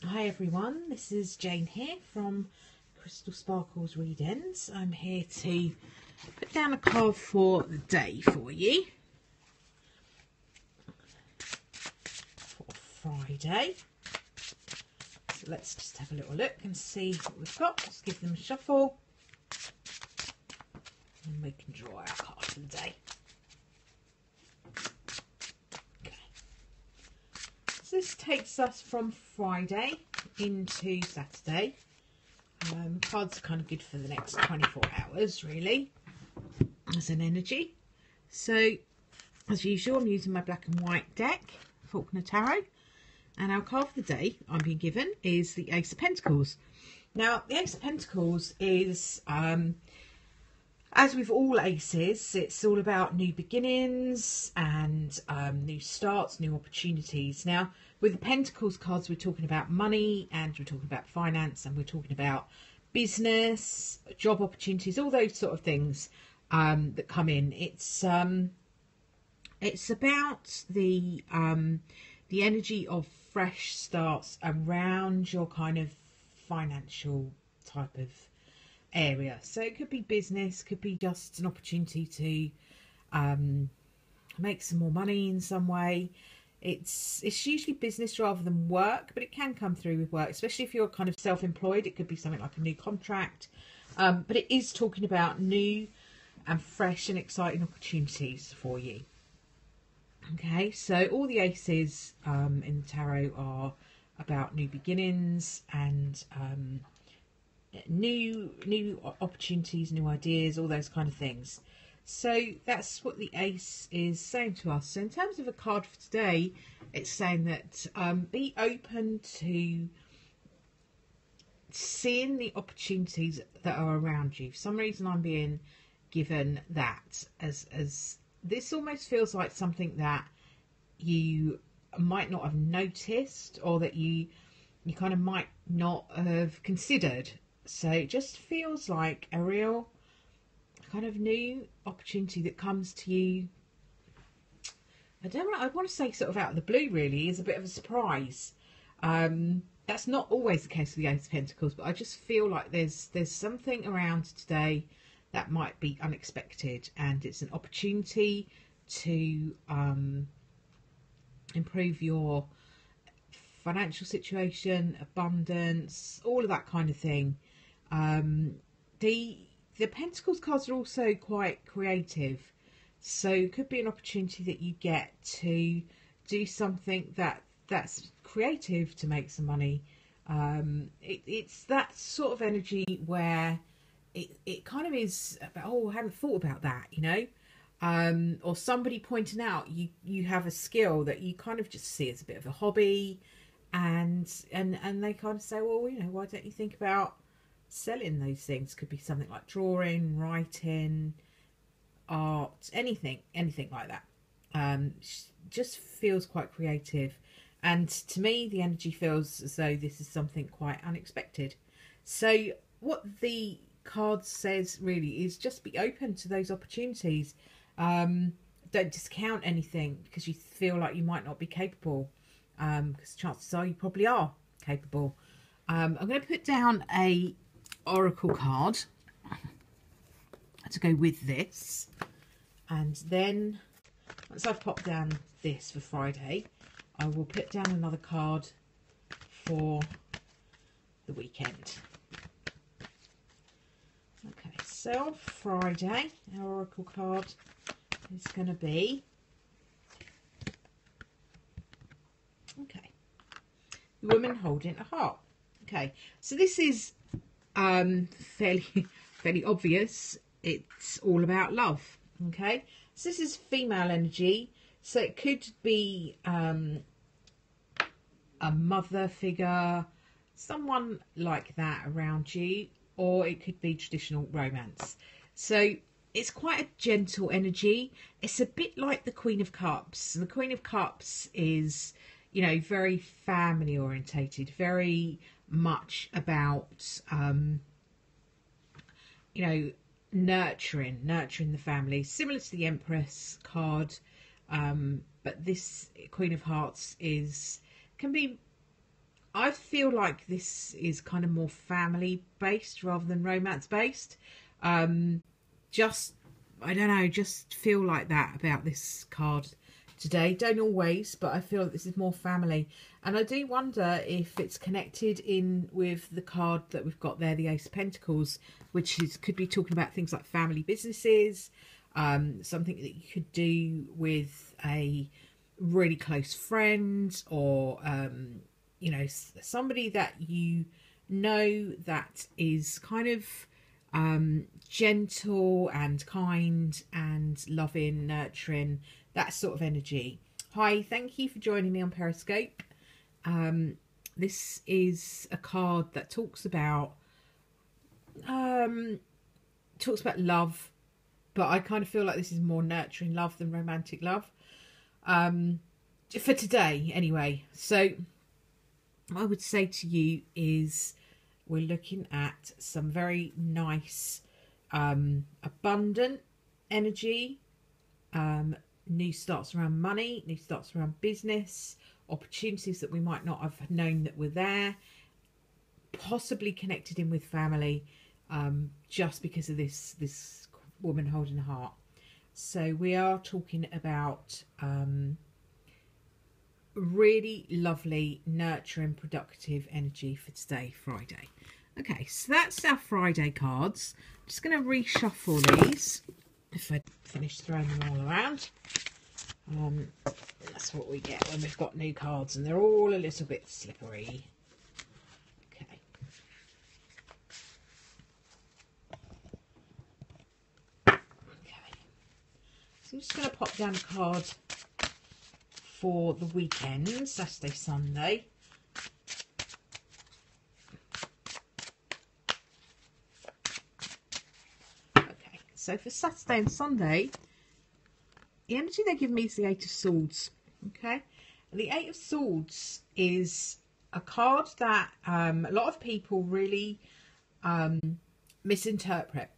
Hi everyone, this is Jane here from Crystal Sparkles Readings. I'm here to put down a card for the day for you for Friday. So let's just have a little look and see what we've got. Let's give them a shuffle and we can draw our card for the day. So this takes us from Friday into Saturday. Cards are kind of good for the next 24 hours, really, as an energy. So, as usual, I'm using my black and white deck, Faulkner Tarot. And our card for the day I'm being given is the Ace of Pentacles. Now, the Ace of Pentacles is, as with all aces, it's all about new beginnings and new starts, new opportunities. Now, with the Pentacles cards, we're talking about money and we're talking about finance and we're talking about business, job opportunities, all those sort of things that come in. It's about the energy of fresh starts around your kind of financial type of area. So it could be business, could be just an opportunity to make some more money in some way. It's usually business rather than work, but it can come through with work, especially if you're kind of self-employed. It could be something like a new contract, but it is talking about new and fresh and exciting opportunities for you. Okay, so all the aces in the tarot are about new beginnings and new opportunities, new ideas, all those kind of things. So that's what the ace is saying to us. So in terms of a card for today, it's saying that be open to seeing the opportunities that are around you. For some reason I'm being given that as this almost feels like something that you might not have noticed or that you kind of might not have considered. So it just feels like a real kind of new opportunity that comes to you. I don't know, I want to say sort of out of the blue, really, is a bit of a surprise. That's not always the case with the Ace of Pentacles, but I just feel like there's something around today that might be unexpected, and it's an opportunity to improve your financial situation, abundance, all of that kind of thing. The Pentacles cards are also quite creative, so it could be an opportunity that you get to do something that's creative to make some money. It's that sort of energy where it kind of is about, oh, I haven't thought about that, you know, or somebody pointing out you have a skill that you kind of just see as a bit of a hobby, and they kind of say, well, you know, why don't you think about selling those things? Could be something like drawing, writing, art, anything like that. Just feels quite creative, and to me the energy feels as though this is something quite unexpected. So what the card says really is just be open to those opportunities. Don't discount anything because you feel like you might not be capable, because chances are you probably are capable. I'm going to put down a oracle card to go with this, and then once I've popped down this for Friday, I will put down another card for the weekend. Okay, so on Friday our oracle card is going to be, okay, the woman holding a heart. Okay, so this is fairly obvious. It's all about love. Okay, so this is female energy, so it could be a mother figure, someone like that around you, or it could be traditional romance. So it's quite a gentle energy. It's a bit like the Queen of Cups. And the Queen of Cups is, you know, very family orientated, very much about you know, nurturing the family, similar to the Empress card, but this Queen of Hearts can be I feel like this is kind of more family based rather than romance based. Just, I don't know, just feel like that about this card today. Don't always, but I feel like this is more family. And I do wonder if it's connected in with the card that we've got there, the Ace of Pentacles, which is could be talking about things like family businesses, something that you could do with a really close friend, or you know, somebody that you know that is kind of gentle and kind and loving, nurturing, that sort of energy. Hi, thank you for joining me on Periscope. This is a card that talks about love, but I kind of feel like this is more nurturing love than romantic love, for today anyway. So what I would say to you is we're looking at some very nice abundant energy, new starts around money, new starts around business, opportunities that we might not have known that were there, possibly connected in with family, just because of this woman holding a heart. So we are talking about really lovely, nurturing, productive energy for today, Friday. Okay, so that's our Friday cards. I'm just going to reshuffle these if I finish throwing them all around. That's what we get when we've got new cards and they're all a little bit slippery. Okay. Okay. So I'm just going to pop down a card for the weekend, Saturday, Sunday. Okay, so for Saturday and Sunday, the energy they give me is the Eight of Swords. Okay, and the Eight of Swords is a card that a lot of people really misinterpret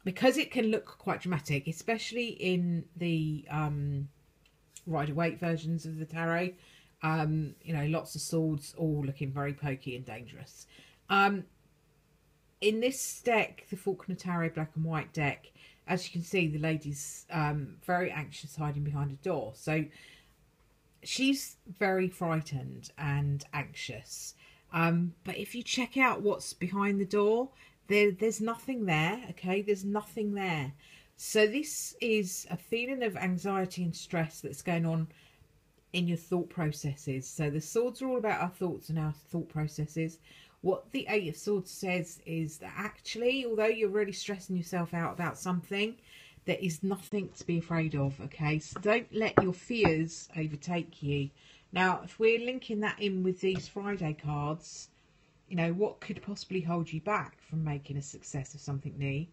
because it can look quite dramatic, especially in the Rider-Waite versions of the tarot. You know, lots of swords, all looking very pokey and dangerous. In this deck, the Faulkner Tarot Black and White deck, as you can see, the lady's very anxious, hiding behind a door. So she's very frightened and anxious. But if you check out what's behind the door, there's nothing there. Okay, there's nothing there. So this is a feeling of anxiety and stress that's going on in your thought processes. So the swords are all about our thoughts and our thought processes. What the Eight of Swords says is that actually, although you're really stressing yourself out about something, there is nothing to be afraid of. Okay, so don't let your fears overtake you. Now, if we're linking that in with these Friday cards, you know, what could possibly hold you back from making a success of something new?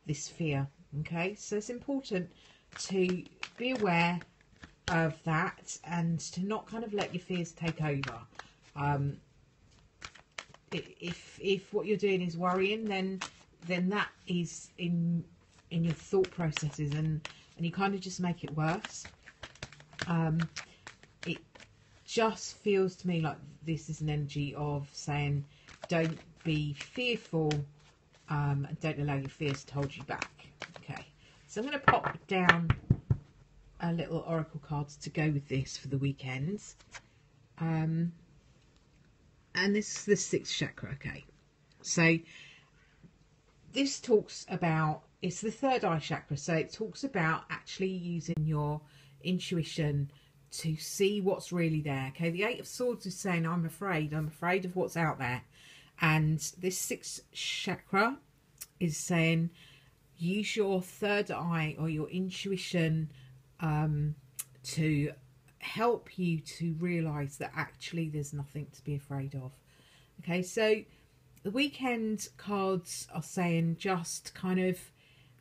This fear. Okay, so it's important to be aware of that and to not kind of let your fears take over. If what you're doing is worrying, then that is in your thought processes, and you kind of just make it worse. It just feels to me like this is an energy of saying, don't be fearful, and don't allow your fears to hold you back. Okay, so I'm going to pop down a little oracle cards to go with this for the weekends. And this is the sixth chakra. Okay, so this talks about, it's the third eye chakra, so it talks about actually using your intuition to see what's really there. Okay, the Eight of Swords is saying, I'm afraid of what's out there. And this sixth chakra is saying, use your third eye or your intuition to help you to realize that actually there's nothing to be afraid of. Okay, so the weekend cards are saying just kind of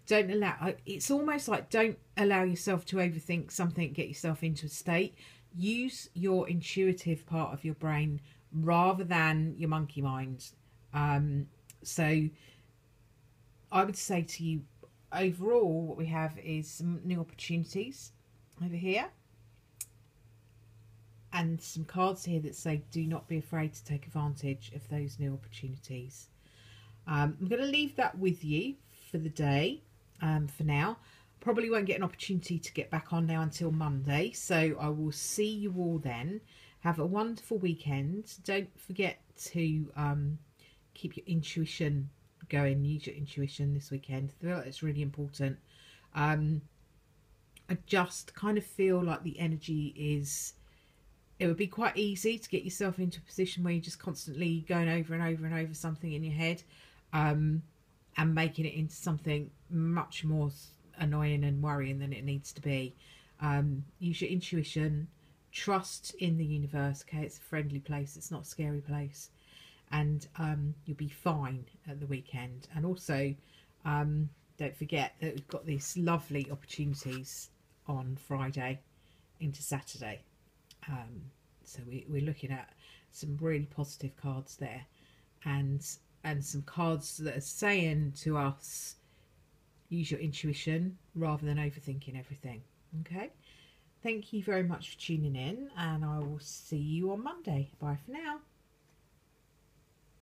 don't allow, it's almost like don't allow yourself to overthink something, get yourself into a state. Use your intuitive part of your brain rather than your monkey mind. So I would say to you, overall what we have is some new opportunities over here. and some cards here that say do not be afraid to take advantage of those new opportunities. I'm going to leave that with you for the day. For now, probably won't get an opportunity to get back on now until Monday, so I will see you all then. Have a wonderful weekend. Don't forget to keep your intuition going. Use your intuition this weekend. I feel like it's really important. I just kind of feel like the energy is, it would be quite easy to get yourself into a position where you're just constantly going over and over and over something in your head, and making it into something much more annoying and worrying than it needs to be. Use your intuition, trust in the universe. Okay, it's a friendly place, it's not a scary place, and you'll be fine at the weekend. And also, don't forget that we've got these lovely opportunities on Friday into Saturday. So we're looking at some really positive cards there, and some cards that are saying to us, use your intuition rather than overthinking everything. Okay, thank you very much for tuning in, and I will see you on Monday. Bye for now.